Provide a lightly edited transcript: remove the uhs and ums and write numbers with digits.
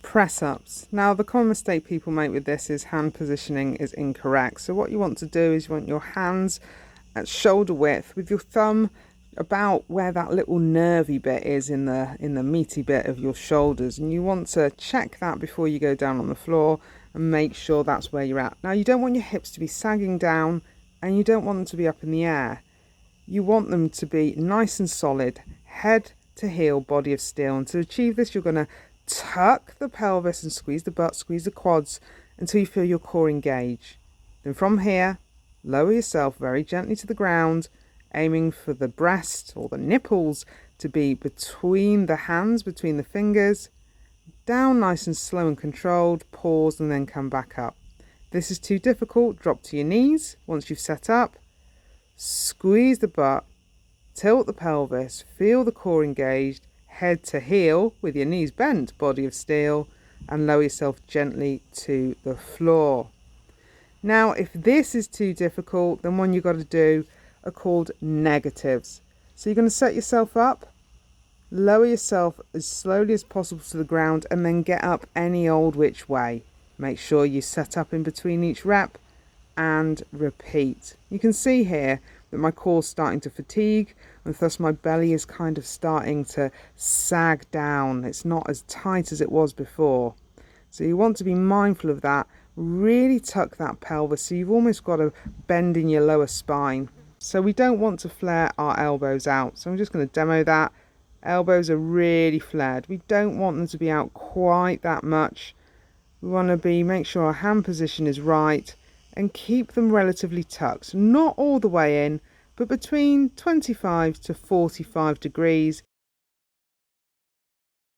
Press ups. Now, the common mistake people make with this is hand positioning is incorrect. So what you want to do is you want your hands at shoulder width with your thumb about where that little nervy bit is in the meaty bit of your shoulders, and you want to check that before you go down on the floor and make sure that's where you're at. Now, you don't want your hips to be sagging down and you don't want them to be up in the air. You want them to be nice and solid, head to heel, body of steel. And to achieve this, you're going to tuck the pelvis and squeeze the butt, squeeze the quads until you feel your core engage. Then from here, lower yourself very gently to the ground, aiming for the breast or the nipples to be between the hands, between the fingers. Down nice and slow and controlled, pause and then come back up. If this is too difficult, drop to your knees once you've set up. Squeeze the butt, tilt the pelvis, feel the core engaged, head to heel with your knees bent, body of steel, and lower yourself gently to the floor. Now, if this is too difficult, then what you've got to do are called negatives. So you're going to set yourself up, lower yourself as slowly as possible to the ground, and then get up any old which way. Make sure you set up in between each rep and repeat. You can see here that my core's starting to fatigue, and thus my belly is kind of starting to sag down. It's not as tight as it was before. So you want to be mindful of that. Really tuck that pelvis so you've almost got a bend in your lower spine. So we don't want to flare our elbows out. So I'm just going to demo that. Elbows are really flared. We don't want them to be out quite that much. We want to make sure our hand position is right and keep them relatively tucked. Not all the way in, but between 25 to 45 degrees,